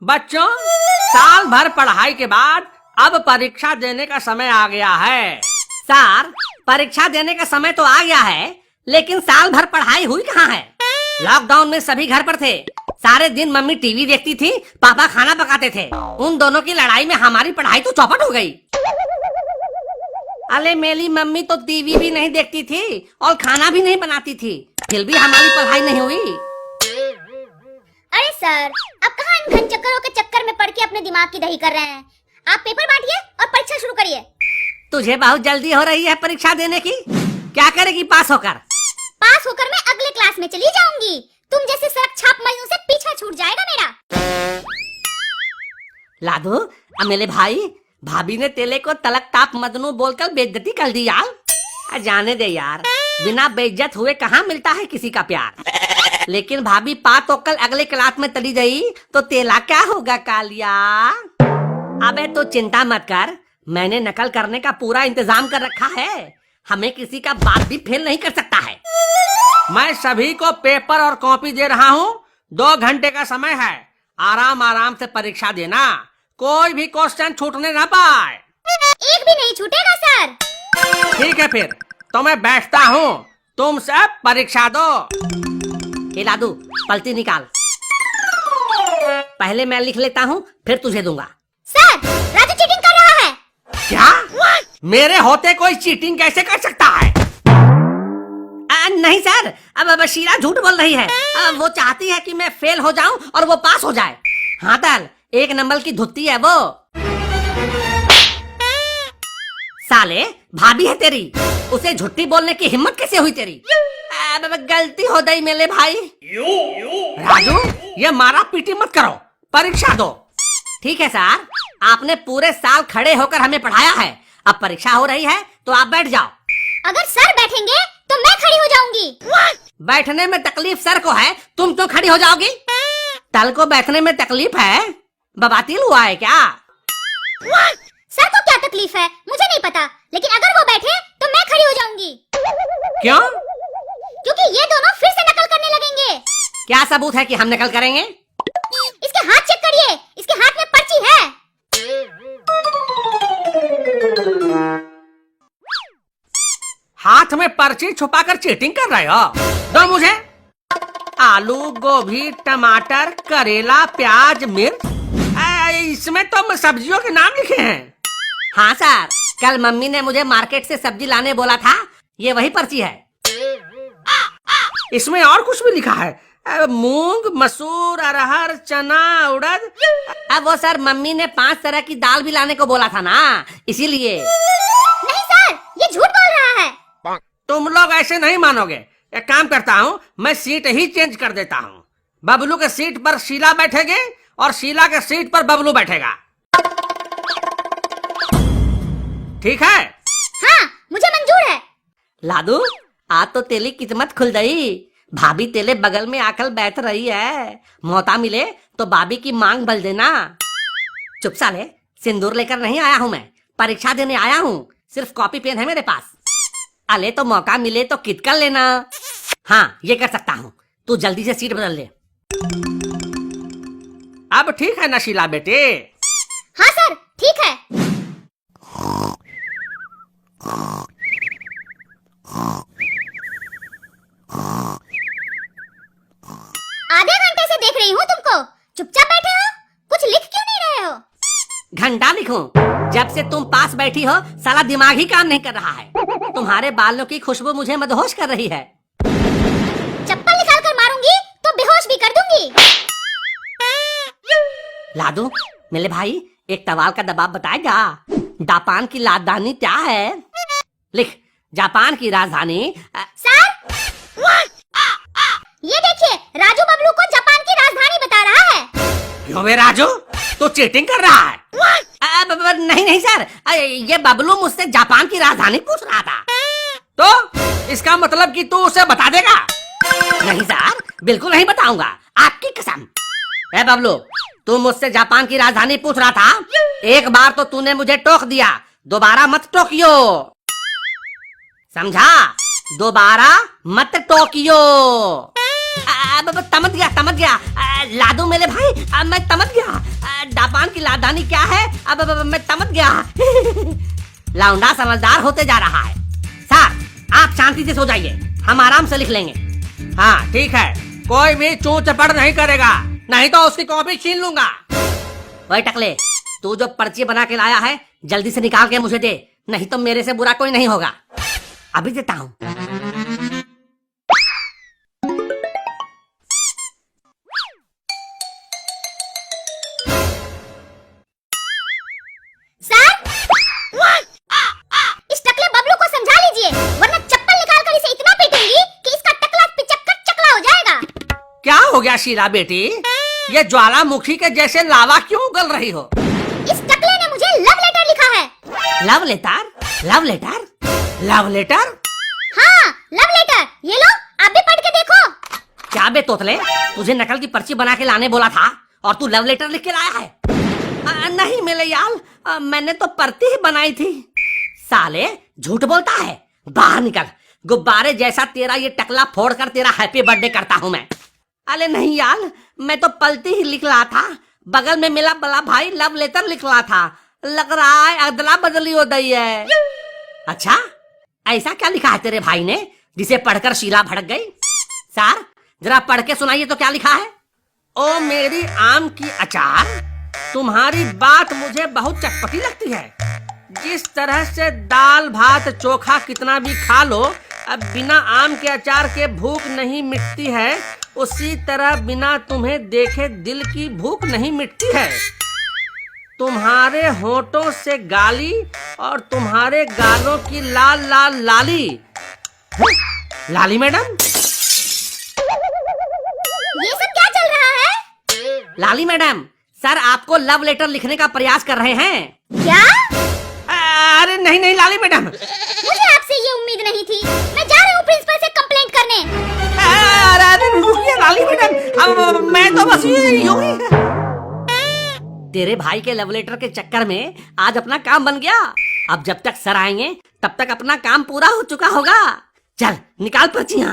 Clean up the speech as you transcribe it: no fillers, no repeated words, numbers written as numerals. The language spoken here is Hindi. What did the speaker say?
बच्चों, साल भर पढ़ाई के बाद अब परीक्षा देने का समय आ गया है। सर, परीक्षा देने का समय तो आ गया है, लेकिन साल भर पढ़ाई हुई कहाँ है? लॉकडाउन में सभी घर पर थे। सारे दिन मम्मी टीवी देखती थी, पापा खाना पकाते थे। उन दोनों की लड़ाई में हमारी पढ़ाई तो चौपट हो गई। अरे मेरी मम्मी तो टीवी भी नहीं देखती थी और खाना भी नहीं बनाती थी, फिर भी हमारी पढ़ाई नहीं हुई। अरे सर, आप कहाँ इन घन चक्करों के चक्कर में पड़ के अपने दिमाग की दही कर रहे हैं? आप पेपर बांटिए और परीक्षा शुरू करिए। तुझे बहुत जल्दी हो रही है परीक्षा देने की? क्या करेगी पास होकर? पास होकर मैं अगले क्लास में चली जाऊंगी। तुम जैसे सड़क छाप मजनू से पीछा छूट जाएगा मेरा। लादू, मेरे भाई, भाभी ने तेले को तलक ताप मजनू बोलकर बेइज्जती कर दी यार। जाने दे यार, बिना बेइज्जत हुए कहाँ मिलता है किसी का प्यार। लेकिन भाभी पात होकर अगले क्लास में चली गई तो तेला क्या होगा कालिया? अबे तो चिंता मत कर, मैंने नकल करने का पूरा इंतजाम कर रखा है। हमें किसी का बात भी फेल नहीं कर सकता है। मैं सभी को पेपर और कॉपी दे रहा हूँ। 2 घंटे का समय है, आराम आराम से परीक्षा देना। कोई भी क्वेश्चन छूटने ना पाए। एक भी नहीं छूटेगा सर। ठीक है, फिर तो मैं बैठता हूँ, तुम सब परीक्षा दो। लादू, पलटी निकाल। पहले मैं लिख लेता हूँ, फिर तुझे दूंगा। सर, राजू चीटिंग कर रहा है। क्या? मेरे होते कोई चीटिंग कैसे कर सकता है? नहीं सर, अब शीला झूठ बोल रही है। वो चाहती है कि मैं फेल हो जाऊं और वो पास हो जाए। हाँ तल, 1 नंबर की धुत्ती है वो। साले, भाभी है तेरी, उसे झूठी बोलने की हिम्मत कैसे हुई तेरी? गलती हो गई मेरे भाई। राजू, ये मारा पीटी मत करो, परीक्षा दो। ठीक है सर, आपने पूरे साल खड़े होकर हमें पढ़ाया है। अब परीक्षा हो रही है तो आप बैठ जाओ। अगर सर बैठेंगे तो मैं खड़ी हो जाऊंगी। बैठने में तकलीफ सर को है, तुम तो खड़ी हो जाओगी। तल को बैठने में तकलीफ है, बबातील हुआ है क्या? सर को क्या तकलीफ है मुझे नहीं पता, लेकिन अगर वो बैठे तो मैं खड़ी हो जाऊंगी। क्यों? क्योंकि ये दोनों फिर से नकल करने लगेंगे। क्या सबूत है कि हम नकल करेंगे? इसके हाथ चेक करिए, इसके हाथ में पर्ची है। हाथ में पर्ची छुपाकर चीटिंग कर रहे हो? दो मुझे। आलू, गोभी, टमाटर, करेला, प्याज, मिर्च, इसमें तो सब्जियों के नाम लिखे हैं। हाँ सर, कल मम्मी ने मुझे मार्केट से सब्जी लाने बोला था, ये वही पर्ची है। इसमें और कुछ भी लिखा है, मूंग, मसूर, अरहर, चना, उड़द। अब वो सर, मम्मी ने 5 तरह की दाल भी लाने को बोला था ना, इसीलिए। नहीं सर, ये झूठ बोल रहा है। तुम लोग ऐसे नहीं मानोगे। एक काम करता हूँ, मैं सीट ही चेंज कर देता हूँ। बबलू के सीट पर शीला बैठेगी और शीला के सीट पर बबलू बैठेगा। ठीक है? हाँ, मुझे मंजूर है। लादू, आज तो तेरी किस्मत खुल गई। भाभी तेरे बगल में आकर बैठ रही है। मौका मिले तो भाभी की मांग भर देना। चुप साले, सिंदूर लेकर नहीं आया हूँ मैं, परीक्षा देने आया हूँ। सिर्फ कॉपी पेन है मेरे पास। अले तो मौका मिले तो कित कर लेना। हाँ, ये कर सकता हूँ, तू जल्दी से सीट बदल ले। अब ठीक है ना शीला बेटे? हाँ सर, ठीक है। आधे घंटे से देख रही हूँ तुमको, चुपचाप बैठे हो, कुछ लिख क्यों नहीं रहे हो? घंटा लिखूं? जब से तुम पास बैठी हो साला दिमाग ही काम नहीं कर रहा है। तुम्हारे बालों की खुशबू मुझे मदहोश कर रही है। चप्पल निकाल कर मारूंगी तो बेहोश भी कर दूंगी। लादू, मेरे भाई, एक सवाल का जवाब बताएगा? जापान की राजधानी क्या है? लिख, जापान की राजधानी। सर, ये देखिए, राजू बबलू को जापान की राजधानी बता रहा है। क्यों बे राजू, तू चीटिंग कर रहा है? नहीं सर, ये बबलू मुझसे जापान की राजधानी पूछ रहा था। तो इसका मतलब कि तू उसे बता देगा? नहीं सर, बिल्कुल नहीं बताऊंगा, आपकी कसम। ए बबलू, तू मुझसे जापान की राजधानी पूछ रहा था। एक बार तो तूने मुझे टोक दिया, दोबारा मत टोकियो, समझा? दोबारा मत टोकियो। समझ गया। लादू मेरे भाई, मैं समझ गया। की लादानी क्या है? अब मैं समझ गया। लौंडा समझदार होते जा रहा है। सर आप शांति से सो जाइए, हम आराम से लिख लेंगे। हाँ ठीक है, कोई भी चूं चपड़ नहीं करेगा, नहीं तो उसकी कॉपी छीन लूंगा। वही टकले, तू जो पर्ची बना के लाया है जल्दी से निकाल के मुझे दे, नहीं तो मेरे से बुरा कोई नहीं होगा। अभी देता हूँ। सर, इस टकले बबलू को समझा लीजिए, वरना चप्पल निकाल कर इसे इतना पीटूंगी कि इसका टकला पिचक चकला हो जाएगा। क्या हो गया शीला बेटी, ये ज्वालामुखी के जैसे लावा क्यों उगल रही हो? इस टकले ने मुझे लव लेटर लिखा है। Love letter? Love letter? Love letter? हाँ, लव लेटर। ये लो, आप भी पढ़ के देखो। क्या बे तोतले, तुझे नकल की पर्ची बना के लाने बोला था और तू लव लेटर लिख के लाया है? नहीं मेरे यार, मैंने तो पर्ची ही बनाई थी। साले झूठ बोलता है, बाहर निकल। गुब्बारे जैसा तेरा ये टकला फोड़कर तेरा हैप्पी बर्थडे करता हूँ मैं। अरे नहीं यार, मैं तो पलती ही लिख रहा था, बगल में मेरा बड़ा भाई लव लेटर लिख रहा था, लग रहा है अदला बदली हो गई है। अच्छा, ऐसा क्या लिखा है तेरे भाई ने जिसे पढ़कर शीला भड़क गई? सर जरा पढ़ के सुनाइए तो क्या लिखा है? ओ मेरी आम की अचार, तुम्हारी बात मुझे बहुत चटपटी लगती है। जिस तरह से दाल भात चोखा कितना भी खा लो, अब बिना आम के अचार के भूख नहीं मिटती है, उसी तरह बिना तुम्हें देखे दिल की भूख नहीं मिटती है। तुम्हारे होठों से गाली और तुम्हारे गालों की लाल लाल लाली। लाली मैडम, ये सब क्या चल रहा है? लाली मैडम, सर आपको लव लेटर लिखने का प्रयास कर रहे हैं। क्या? अरे नहीं नहीं लाली मैडम, मुझे आपसे ये उम्मीद नहीं थी। मैं जा रही हूँ प्रिंसिपल से कंप्लेंट करने। अरे रुकिए लाली मैडम, अब मैं तो बस यूं ही। तेरे भाई के लव लेटर के चक्कर में आज अपना काम बन गया। अब जब तक सर आएंगे तब तक अपना काम पूरा हो चुका होगा। चल निकाल पर्चियां।